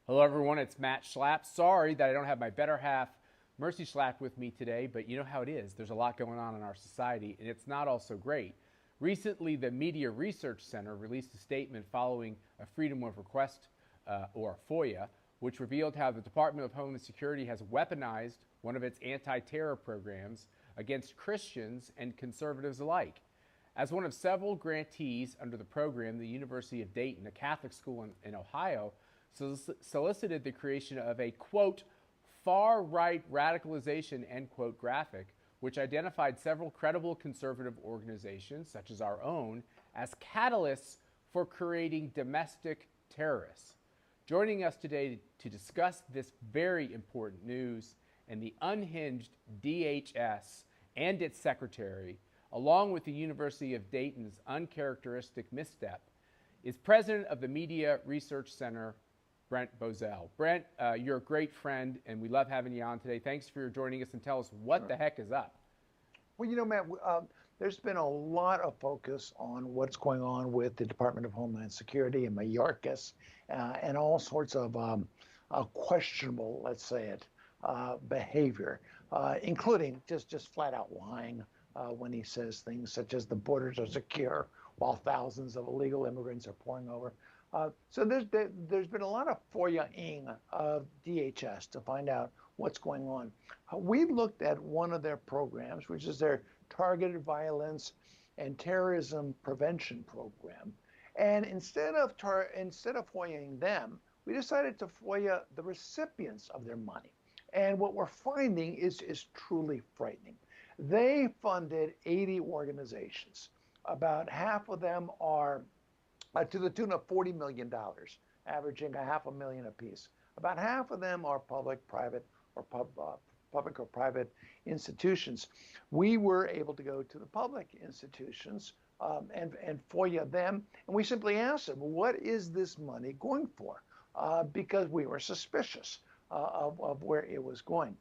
Hello, everyone. It's Matt Schlapp. Sorry that I don't have my better half, Mercy Schlapp, with me today, but you know how it is. There's a lot going on in our society, and it's not all so great. Recently, the Media Research Center released a statement following a Freedom of Request, or FOIA, which revealed how the Department of Homeland Security has weaponized one of its anti-terror programs against Christians and conservatives alike. As one of several grantees under the program, the University of Dayton, a Catholic school in Ohio, solicited the creation of a, quote, far-right radicalization, end quote, graphic, which identified several credible conservative organizations, such as our own, as catalysts for creating domestic terrorists. Joining us today to discuss this very important news and the unhinged DHS and its secretary, along with the University of Dayton's uncharacteristic misstep, is president of the Media Research Center, Brent Bozell. Brent, you're a great friend, and we love having you on today. Thanks for joining us, and tell us what the heck is up. Well, Matt, there's been a lot of focus on what's going on with the Department of Homeland Security and Mayorkas and all sorts of questionable, let's say it, behavior, including just flat out lying when he says things such as the borders are secure while thousands of illegal immigrants are pouring over. So there's been a lot of FOIA-ing of DHS to find out what's going on. We looked at one of their programs, which is their Targeted Violence and Terrorism Prevention Program. And instead of FOIA-ing them, we decided to FOIA the recipients of their money. And what we're finding is truly frightening. They funded 80 organizations. About half of them are to the tune of $40 million, averaging $500,000 apiece. About half of them are public, private, or public or private institutions. We were able to go to the public institutions and FOIA them, and we simply asked them, what is this money going for? Because we were suspicious of where it was going.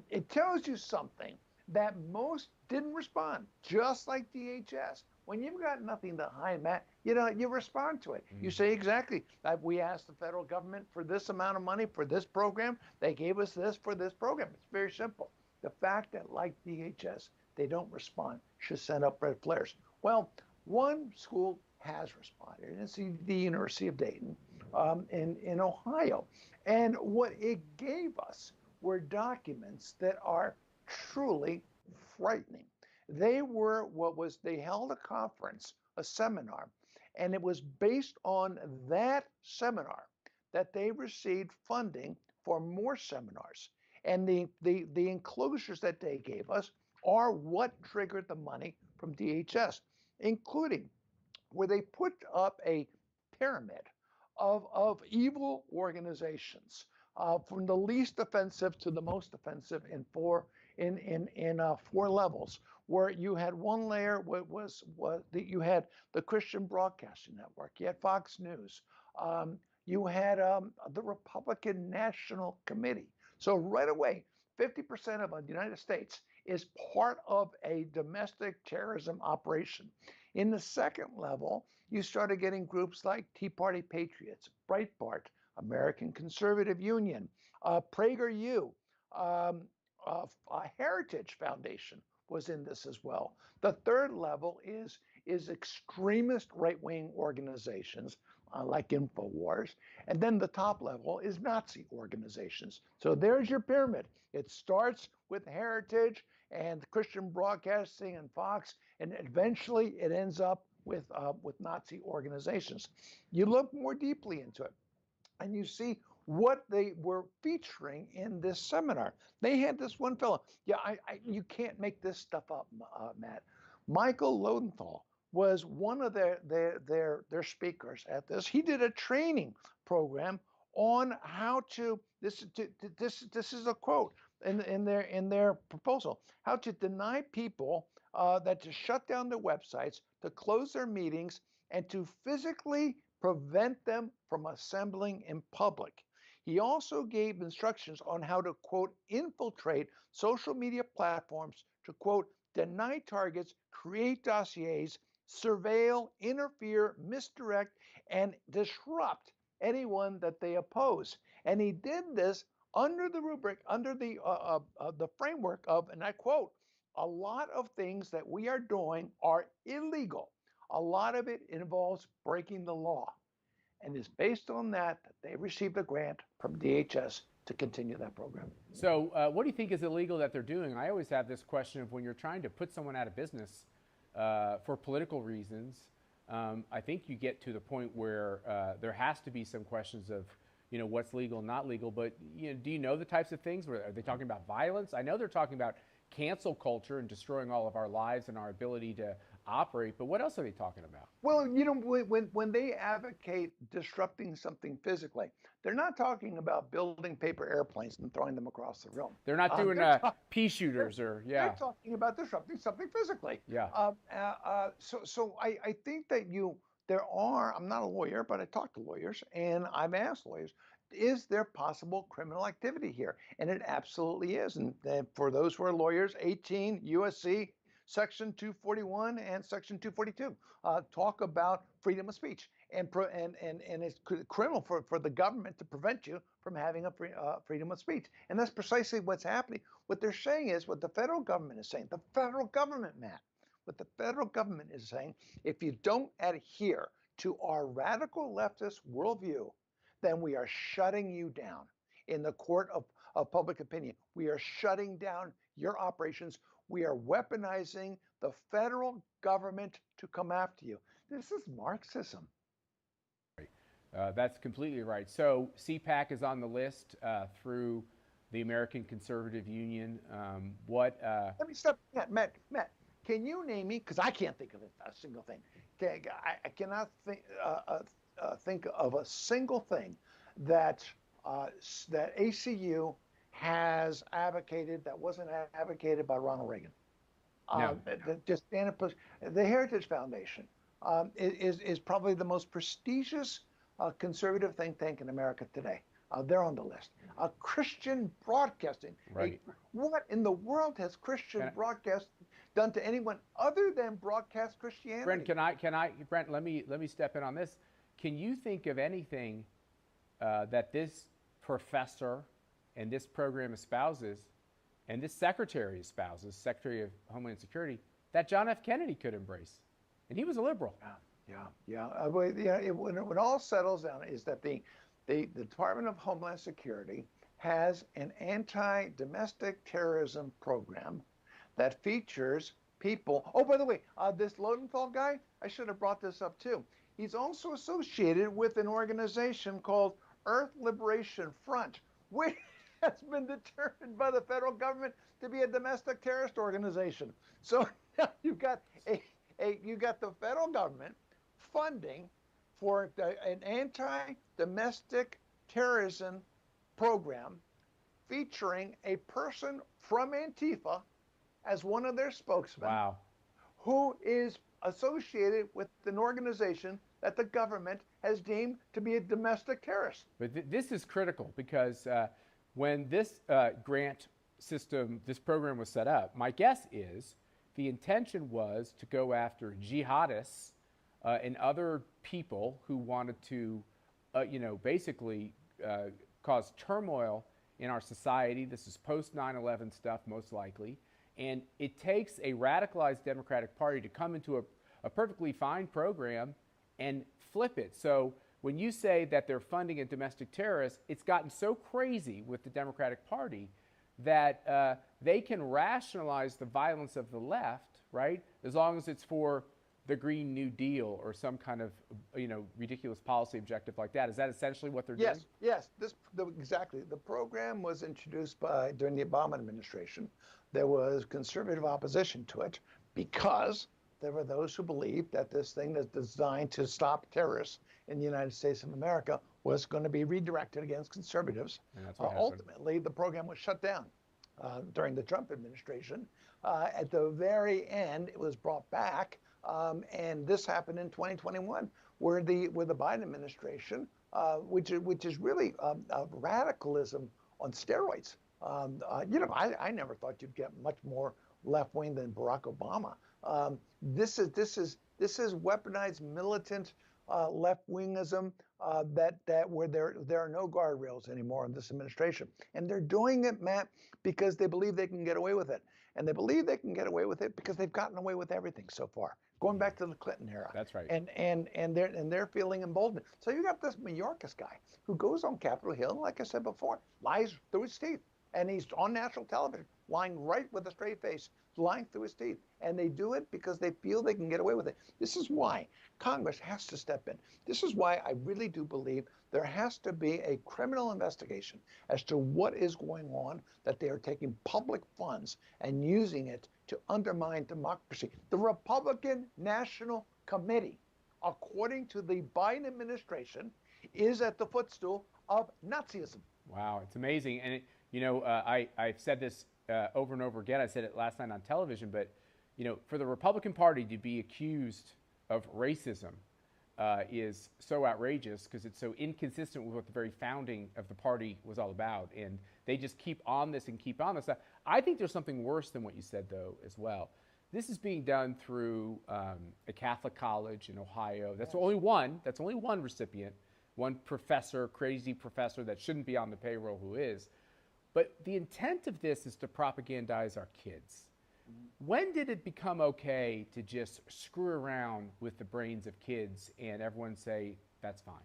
It tells you something that most didn't respond, just like DHS. When you've got nothing to hide, Matt, you respond to it. You say exactly, we asked the federal government for this amount of money for this program. They gave us this for this program. It's very simple. The fact that, like DHS, they don't respond should send up red flares. Well, one school has responded, and it's the University of Dayton in Ohio. And what it gave us were documents that are truly frightening. They held a conference, a seminar, and it was based on that seminar that they received funding for more seminars. And the enclosures that they gave us are what triggered the money from DHS, including where they put up a pyramid of evil organizations, from the least offensive to the most offensive in four levels. Where you had one layer was that you had the Christian Broadcasting Network, you had Fox News, you had the Republican National Committee. So right away, 50% of the United States is part of a domestic terrorism operation. In the second level, you started getting groups like Tea Party Patriots, Breitbart, American Conservative Union, PragerU, Heritage Foundation was in this as well. The third level is extremist right-wing organizations like InfoWars. And then the top level is Nazi organizations. So there's your pyramid. It starts with Heritage and Christian Broadcasting and Fox, and eventually it ends up with Nazi organizations. You look more deeply into it, and you see what they were featuring in this seminar. They had this one fellow. Yeah, you can't make this stuff up, Matt. Michael Lowenthal was one of their speakers at this. He did a training program on how to. This is a quote in their proposal: how to deny people that to shut down their websites, to close their meetings, and to physically prevent them from assembling in public. He also gave instructions on how to, quote, infiltrate social media platforms to, quote, deny targets, create dossiers, surveil, interfere, misdirect, and disrupt anyone that they oppose. And he did this under the rubric, under the framework of, and I quote, a lot of things that we are doing are illegal. A lot of it involves breaking the law. And it's based on that they received a grant from DHS to continue that program. So, what do you think is illegal that they're doing? I always have this question of when you're trying to put someone out of business for political reasons. I think you get to the point where there has to be some questions of, what's legal and not legal. But do you know the types of things? Are they talking about violence? I know they're talking about cancel culture and destroying all of our lives and our ability to operate. But what else are they talking about? Well, when they advocate disrupting something physically, they're not talking about building paper airplanes and throwing them across the room. They're not doing pea They're, shooters or they're talking about disrupting something physically. Yeah. So I think that there are. I'm not a lawyer, but I talk to lawyers, and I've asked lawyers, is there possible criminal activity here? And it absolutely is. And for those who are lawyers, 18 USC Section 241 and Section 242 talk about freedom of speech, and it's criminal for the government to prevent you from having a freedom of speech. And that's precisely what's happening. What they're saying is what the federal government is saying. The federal government, Matt, what the federal government is saying, if you don't adhere to our radical leftist worldview, then we are shutting you down in the court of public opinion. We are shutting down your operations. We are weaponizing the federal government to come after you. This is Marxism. That's completely right. So CPAC is on the list through the American Conservative Union. Let me stop. Matt, can you name me? Because I can't think of a single thing. I cannot think of a single thing that ACU has advocated that wasn't advocated by Ronald Reagan. No. Just stand up. The Heritage Foundation is probably the most prestigious conservative think tank in America today. They're on the list. Christian broadcasting. Right. What in the world has Christian broadcast done to anyone other than broadcast Christianity? Brent, Brent, let me step in on this. Can you think of anything that this professor and this program espouses, and this secretary espouses, Secretary of Homeland Security, that John F. Kennedy could embrace? And he was a liberal. Yeah. When it all settles down, is that the Department of Homeland Security has an anti-domestic terrorism program that features people. Oh, by the way, this Lodenthal guy, I should have brought this up too. He's also associated with an organization called Earth Liberation Front, which has been determined by the federal government to be a domestic terrorist organization. So now you've got the federal government funding for an anti-domestic terrorism program featuring a person from Antifa as one of their spokesmen. Wow. Who is associated with an organization that the government has deemed to be a domestic terrorist. But this is critical because when this grant system, this program was set up, my guess is the intention was to go after jihadists and other people who wanted to, basically cause turmoil in our society. This is post 9/11 stuff, most likely. And it takes a radicalized Democratic Party to come into a perfectly fine program and flip it. So when you say that they're funding a domestic terrorist, it's gotten so crazy with the Democratic Party that they can rationalize the violence of the left, right? As long as it's for the Green New Deal or some kind of, ridiculous policy objective like that. Is that essentially what they're doing? Yes. Exactly. The program was introduced during the Obama administration. There was conservative opposition to it because there were those who believed that this thing that's designed to stop terrorists in the United States of America was going to be redirected against conservatives. And that's what ultimately, the program was shut down during the Trump administration. At the very end, it was brought back. And this happened in 2021, where the Biden administration, which is really radicalism on steroids. I never thought you'd get much more left wing than Barack Obama. This is weaponized militant left wingism that where there are no guardrails anymore in this administration, and they're doing it, Matt, because they believe they can get away with it, and they believe they can get away with it because they've gotten away with everything so far, going back to the Clinton era. That's right. And they're feeling emboldened. So you got this Mayorkas guy who goes on Capitol Hill, and like I said before, lies through his teeth, and he's on national television, lying right with a straight face, lying through his teeth. And they do it because they feel they can get away with it. This is why Congress has to step in. This is why I really do believe there has to be a criminal investigation as to what is going on, that they are taking public funds and using it to undermine democracy. The Republican National Committee, according to the Biden administration, is at the footstool of Nazism. Wow, it's amazing. And, I've said this over and over again. I said it last night on television, but, for the Republican Party to be accused of racism is so outrageous because it's so inconsistent with what the very founding of the party was all about. And they just keep on this and keep on this. I think there's something worse than what you said, though, as well. This is being done through a Catholic college in Ohio. That's only one. That's only one recipient, one professor, crazy professor that shouldn't be on the payroll who is. But the intent of this is to propagandize our kids. When did it become okay to just screw around with the brains of kids and everyone say that's fine?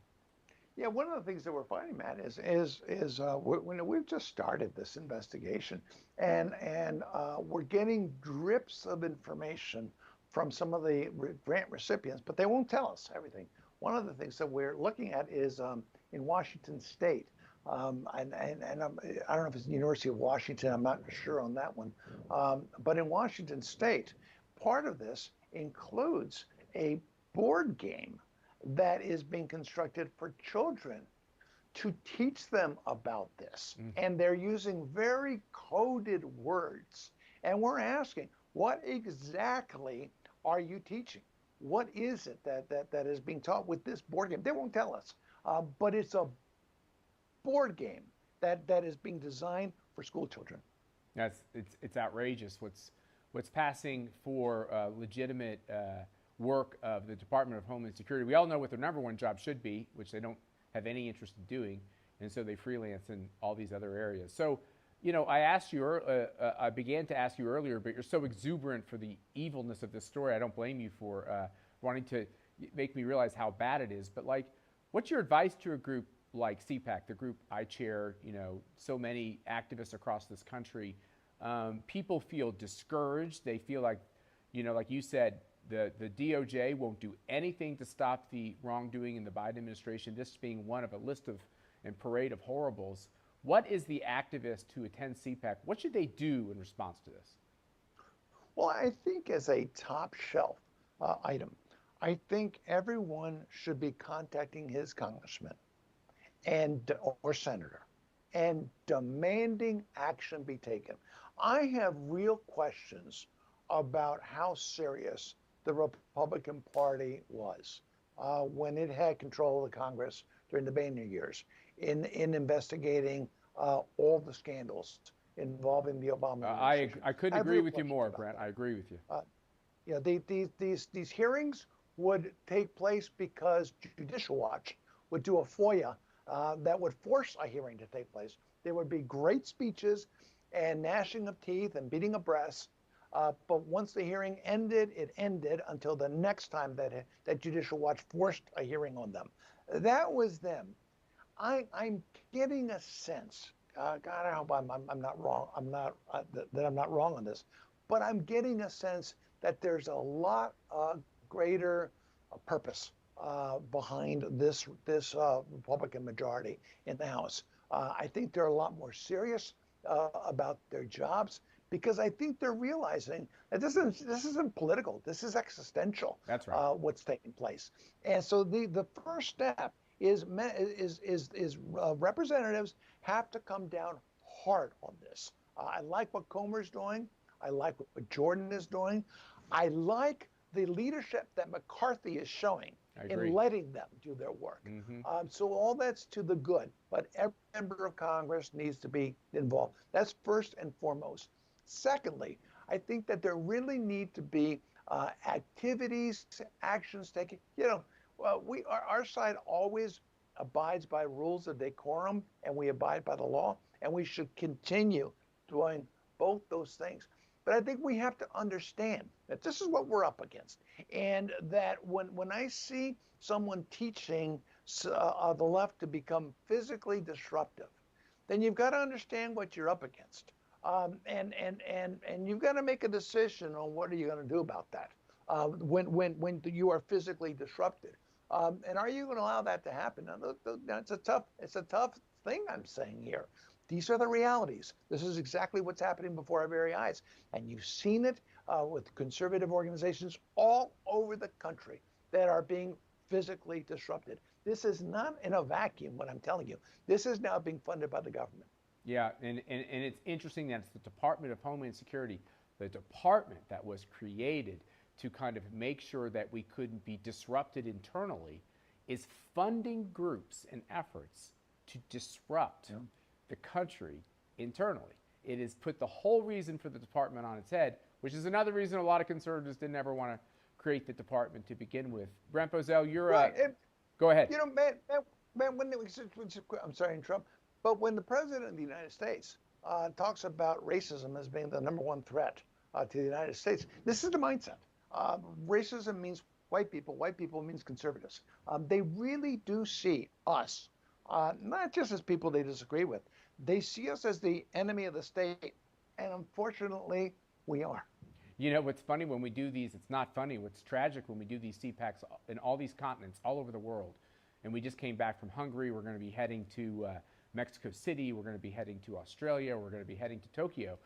Yeah, one of the things that we're finding, Matt, is when we've just started this investigation, and we're getting drips of information from some of the grant recipients, but they won't tell us everything. One of the things that we're looking at is in Washington State, I don't know if it's the University of Washington. I'm not sure on that one, but in Washington State, part of this includes a board game that is being constructed for children to teach them about this. And they're using very coded words. And we're asking, what exactly are you teaching? What is it that is being taught with this board game? They won't tell us, but it's a board game that is being designed for school children. It's outrageous. What's passing for legitimate work of the Department of Homeland Security. We all know what their number one job should be, which they don't have any interest in doing, and so they freelance in all these other areas. So, I began to ask you earlier, but you're so exuberant for the evilness of this story. I don't blame you for wanting to make me realize how bad it is. But what's your advice to a group like CPAC, the group I chair? So many activists across this country. People feel discouraged. They feel like, like you said, the DOJ won't do anything to stop the wrongdoing in the Biden administration, this being one of a list of and parade of horribles. What is the activist who attends CPAC? What should they do in response to this? Well, I think as a top shelf item, I think everyone should be contacting his congressman or senator and demanding action be taken. I have real questions about how serious the Republican Party was when it had control of the Congress during the Boehner years in investigating all the scandals involving the Obama administration. I couldn't agree with you more, Brent. I agree with you. These hearings would take place because Judicial Watch would do a FOIA that would force a hearing to take place. There would be great speeches and gnashing of teeth and beating of breasts. But once the hearing ended, it ended until the next time that Judicial Watch forced a hearing on them. That was them. I'm getting a sense. God, I hope I'm not wrong. That I'm not wrong on this, but I'm getting a sense that there's a lot greater purpose behind this Republican majority in the House. I think they're a lot more serious about their jobs, because I think they're realizing that this isn't political. This is existential. That's right. What's taking place. And so the first step is representatives have to come down hard on this. I like what Comer's doing. I like what Jordan is doing. I like the leadership that McCarthy is showing in letting them do their work. So all that's to the good, but every member of Congress needs to be involved. That's first and foremost. Secondly, I think that there really need to be activities, actions taken. Our side always abides by rules of decorum and we abide by the law, and we should continue doing both those things. But I think we have to understand that this is what we're up against, and that when I see someone teaching the left to become physically disruptive, then you've got to understand what you're up against, and you've got to make a decision on what are you going to do about that when you are physically disrupted, and are you going to allow that to happen? Now, it's a tough thing I'm saying here. These are the realities. This is exactly what's happening before our very eyes. And you've seen it with conservative organizations all over the country that are being physically disrupted. This is not in a vacuum, what I'm telling you. This is now being funded by the government. Yeah, and it's interesting that it's the Department of Homeland Security, the department that was created to kind of make sure that we couldn't be disrupted internally, is funding groups and efforts to disrupt the country internally. It has put the whole reason for the department on its head, which is another reason a lot of conservatives didn't ever want to create the department to begin with. Brent Bozell, you're right. Go ahead. You know, man, I'm sorry to interrupt, but when the president of the United States talks about racism as being the number one threat to the United States, this is the mindset. Racism means white people means conservatives. They really do see us, not just as people they disagree with, they see us as the enemy of the state, and unfortunately, we are. You know, what's funny when we do these, it's not funny, what's tragic when we do these CPACs in all these continents, all over the world, and we just came back from Hungary, we're going to be heading to Mexico City, we're going to be heading to Australia, we're going to be heading to Tokyo.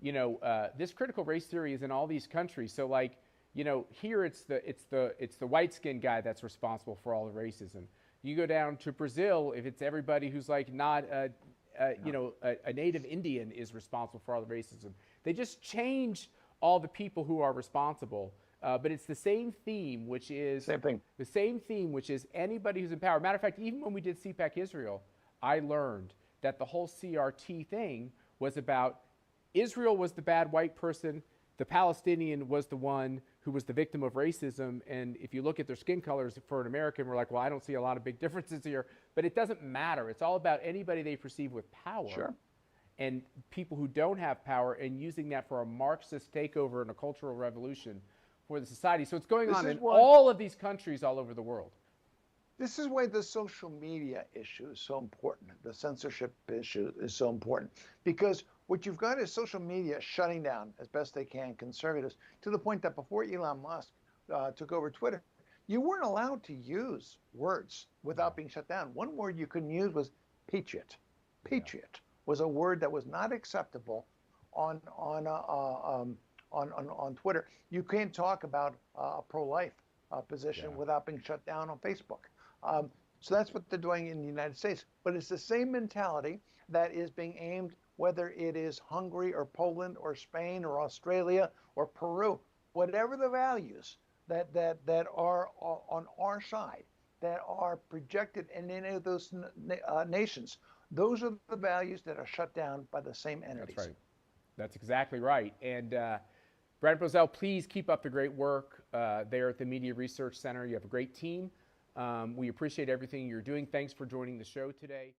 You know, this critical race theory is in all these countries, so like, you know, here it's the white-skinned guy that's responsible for all the racism. You go down to Brazil, if it's everybody who's like not you know, a native Indian is responsible for all the racism. They just change all the people who are responsible, but it's the same theme, which is the same theme, which is anybody who's in power. Matter of fact, even when we did CPAC Israel, I learned that the whole CRT thing was about Israel was the bad white person, the Palestinian was the one who was the victim of racism, and if you look at their skin colors for an American, we're like, well, I don't see a lot of big differences here, but it doesn't matter. It's all about anybody they perceive with power and people who don't have power, and using that for a Marxist takeover and a cultural revolution for the society. So it's going on in all of these countries all over the world. This is why the social media issue is so important. The censorship issue is so important, because what you've got is social media shutting down as best they can conservatives, to the point that before Elon Musk took over Twitter, you weren't allowed to use words without being shut down. One word you couldn't use was patriot. Patriot was a word that was not acceptable on Twitter. You can't talk about a pro-life position without being shut down on Facebook. So that's what they're doing in the United States. But it's the same mentality that is being aimed, whether it is Hungary or Poland or Spain or Australia or Peru, whatever the values that are on our side, that are projected in any of those nations. Those are the values that are shut down by the same entities. That's right. That's exactly right. And Brent Bozell, please keep up the great work there at the Media Research Center. You have a great team. We appreciate everything you're doing. Thanks for joining the show today.